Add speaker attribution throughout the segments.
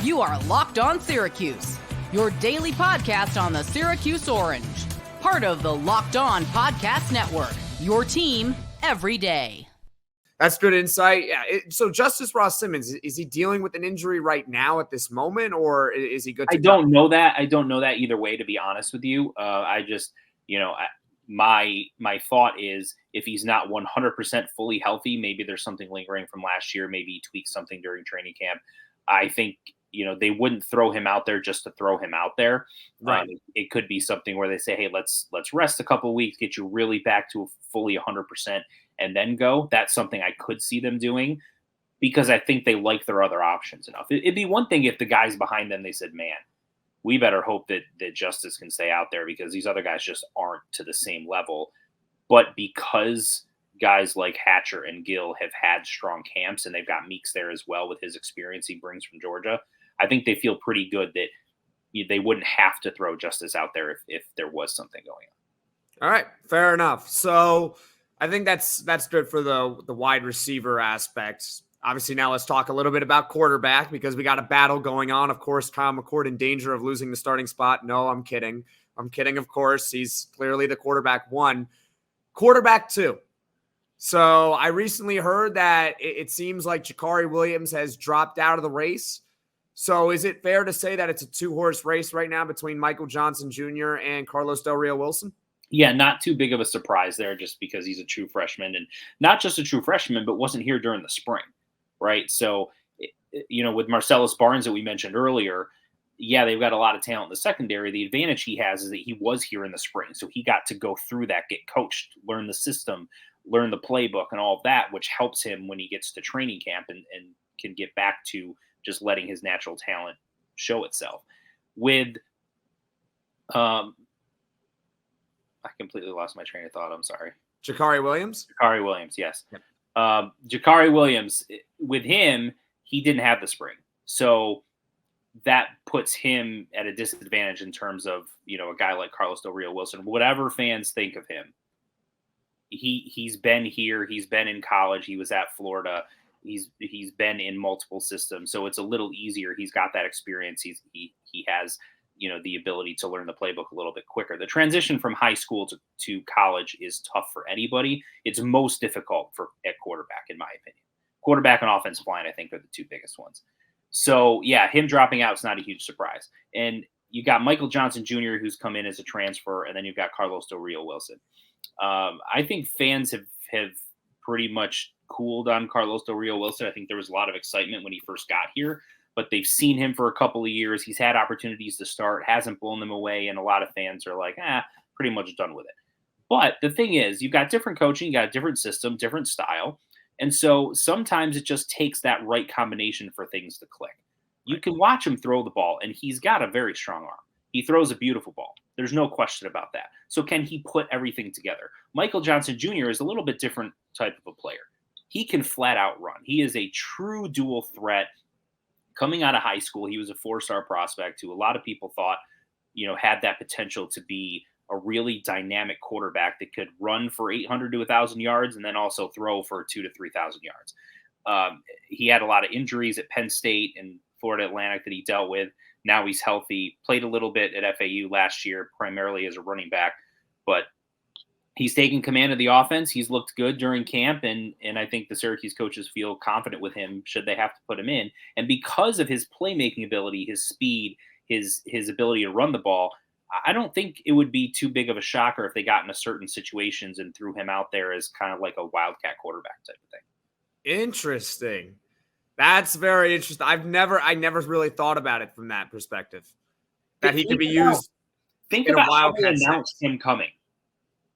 Speaker 1: You are Locked On Syracuse, your daily podcast on the Syracuse Orange. Part of the Locked On Podcast Network, your team every day.
Speaker 2: That's good insight. Yeah. So Justus Ross-Simmons, is he dealing with an injury right now at this moment, or is he good to go?
Speaker 3: I don't know that. I don't know that either way, to be honest with you. My thought is if he's not 100% fully healthy, maybe there's something lingering from last year. Maybe he tweaked something during training camp. I think, they wouldn't throw him out there just to throw him out there.
Speaker 2: Right.
Speaker 3: It could be something where they say, hey, let's rest a couple of weeks, get you really back to fully 100% and then go. That's something I could see them doing because I think they like their other options enough. It'd be one thing if the guys behind them, they said, man, we better hope that Justus can stay out there because these other guys just aren't to the same level. But because guys like Hatcher and Gill have had strong camps and they've got Meeks there as well with his experience he brings from Georgia, I think they feel pretty good that they wouldn't have to throw Justus out there if there was something going on.
Speaker 2: All right, fair enough. So I think that's good for the wide receiver aspects. Obviously, now let's talk a little bit about quarterback because we got a battle going on. Of course, Kyle McCord in danger of losing the starting spot. No, I'm kidding. Of course. He's clearly the quarterback one. Quarterback two. So I recently heard that it seems like Jakari Williams has dropped out of the race. So is it fair to say that it's a two-horse race right now between Michael Johnson Jr. and Carlos Del Rio Wilson?
Speaker 3: Yeah, not too big of a surprise there just because he's a true freshman and not just a true freshman, but wasn't here during the spring, right? So, with Marcellus Barnes that we mentioned earlier, yeah, they've got a lot of talent in the secondary. The advantage he has is that he was here in the spring. So he got to go through that, get coached, learn the system, learn the playbook and all of that, which helps him when he gets to training camp and can get back to just letting his natural talent show itself. With, I completely lost my train of thought. I'm sorry.
Speaker 2: Jakari Williams?
Speaker 3: Jakari Williams, yes.
Speaker 2: Yep.
Speaker 3: Jakari Williams, with him, he didn't have the spring. So that puts him at a disadvantage in terms of, a guy like Carlos Del Rio Wilson. Whatever fans think of him, he's been here. He's been in college. He was at Florida. He's been in multiple systems, so it's a little easier. He's got that experience. He has the ability to learn the playbook a little bit quicker. The transition from high school to college is tough for anybody. It's most difficult at quarterback, in my opinion. Quarterback and offensive line, I think, are the two biggest ones. So yeah, him dropping out is not a huge surprise. And you got Michael Johnson Jr. who's come in as a transfer, and then you've got Carlos Del Rio Wilson. I think fans have pretty much cooled on Carlos Del Rio Wilson. I think there was a lot of excitement when he first got here, but they've seen him for a couple of years. He's had opportunities to start, hasn't blown them away, and a lot of fans are like, pretty much done with it. But the thing is, you've got different coaching, you got a different system, different style, and so sometimes it just takes that right combination for things to click. You can watch him throw the ball, and he's got a very strong arm. He throws a beautiful ball. There's no question about that. So can he put everything together? Michael Johnson Jr. is a little bit different type of a player. He can flat out run. He is a true dual threat. Coming out of high school, he was a 4-star prospect who a lot of people thought, had that potential to be a really dynamic quarterback that could run for 800 to 1,000 yards and then also throw for 2,000 to 3,000 yards. He had a lot of injuries at Penn State and Florida Atlantic that he dealt with. Now he's healthy, played a little bit at FAU last year, primarily as a running back, but he's taken command of the offense. He's looked good during camp, and I think the Syracuse coaches feel confident with him should they have to put him in. And because of his playmaking ability, his speed, his ability to run the ball, I don't think it would be too big of a shocker if they got into certain situations and threw him out there as kind of like a wildcat quarterback type of thing.
Speaker 2: Interesting. That's very interesting. I never really thought about it from that perspective. That he could be used.
Speaker 3: Think about how they announced him coming.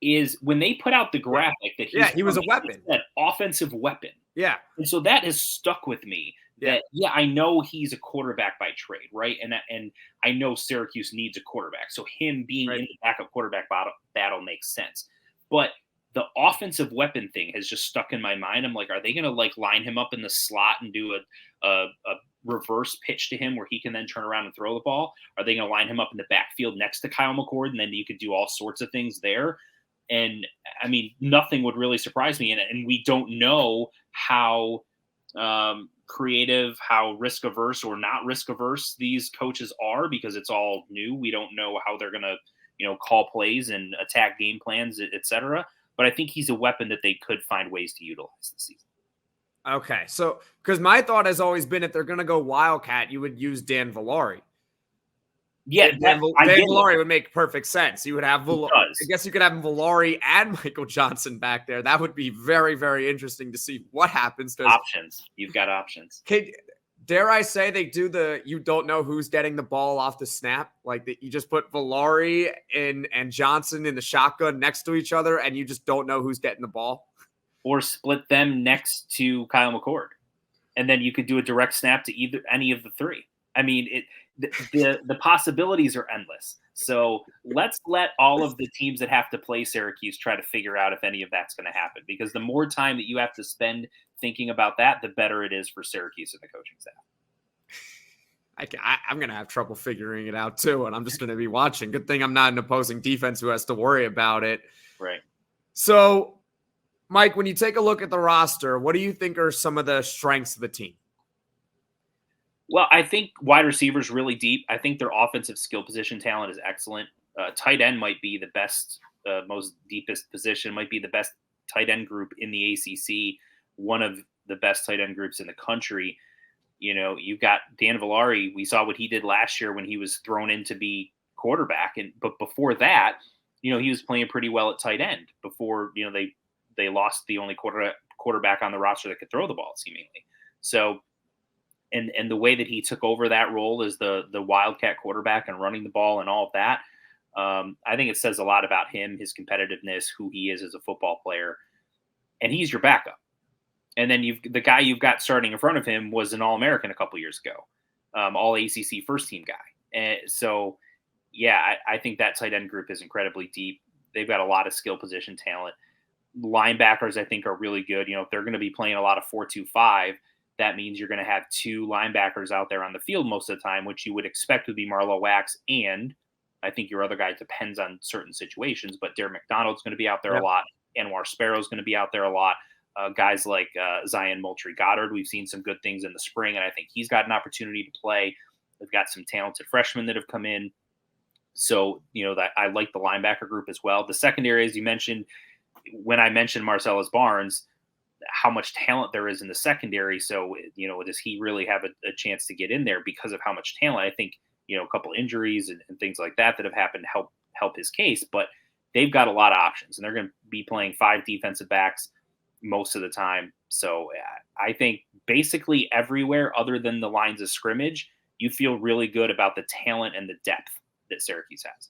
Speaker 3: Is when they put out the graphic that
Speaker 2: he was a weapon,
Speaker 3: that offensive weapon.
Speaker 2: Yeah,
Speaker 3: and so that has stuck with me. That I know he's a quarterback by trade, right? And I know Syracuse needs a quarterback, so him being in the backup quarterback battle makes sense. But the offensive weapon thing has just stuck in my mind. I'm like, are they going to line him up in the slot and do a reverse pitch to him where he can then turn around and throw the ball? Are they going to line him up in the backfield next to Kyle McCord, and then you could do all sorts of things there? And nothing would really surprise me. And we don't know how creative, how risk averse or not risk averse these coaches are, because it's all new. We don't know how they're going to, call plays and attack game plans, et cetera. But I think he's a weapon that they could find ways to utilize this season.
Speaker 2: Okay. So, because my thought has always been if they're going to go Wildcat, you would use Dan Villari.
Speaker 3: Yeah,
Speaker 2: Dan Villari would make perfect sense. You would have I guess you could have Villari and Michael Johnson back there. That would be very, very interesting to see what happens.
Speaker 3: Options. You've got options.
Speaker 2: Dare I say they do you don't know who's getting the ball off the snap? Like you just put Villari and Johnson in the shotgun next to each other, and you just don't know who's getting the ball.
Speaker 3: Or split them next to Kyle McCord, and then you could do a direct snap to any of the three. I mean, the possibilities are endless. So let's let all of the teams that have to play Syracuse try to figure out if any of that's going to happen, because the more time that you have to spend thinking about that, the better it is for Syracuse and the coaching staff.
Speaker 2: I'm going to have trouble figuring it out too, and I'm just going to be watching. Good thing I'm not an opposing defense who has to worry about it.
Speaker 3: Right.
Speaker 2: So, Mike, when you take a look at the roster, what do you think are some of the strengths of the team?
Speaker 3: Well, I think wide receiver is really deep. I think their offensive skill position talent is excellent. Tight end might be the best, most deepest position, might be the best tight end group in the ACC, one of the best tight end groups in the country. You've got Dan Villari. We saw what he did last year when he was thrown in to be quarterback. But before that, he was playing pretty well at tight end before, they lost the only quarterback on the roster that could throw the ball, seemingly. So, and the way that he took over that role as the Wildcat quarterback and running the ball and all of that, I think it says a lot about him, his competitiveness, who he is as a football player. And he's your backup. And then the guy you've got starting in front of him was an All-American a couple years ago, All ACC first team guy. And so, yeah, I think that tight end group is incredibly deep. They've got a lot of skill position talent. Linebackers, I think, are really good. If they're going to be playing a lot of 4-2-5, that means you're going to have two linebackers out there on the field most of the time, which you would expect would be Marlo Wax. And I think your other guy depends on certain situations, but Darren McDonald's going to be out there a lot. Anwar Sparrow's going to be out there a lot. Guys like Zion Moultrie-Goddard, we've seen some good things in the spring, and I think he's got an opportunity to play. They've got some talented freshmen that have come in. So, that I like the linebacker group as well. The secondary, as you mentioned, when I mentioned Marcellus Barnes, how much talent there is in the secondary. So, does he really have a chance to get in there because of how much talent? I think, a couple injuries and things like that have happened to help his case, but they've got a lot of options, and they're going to be playing 5 defensive backs most of the time. So I think basically everywhere other than the lines of scrimmage, you feel really good about the talent and the depth that Syracuse has.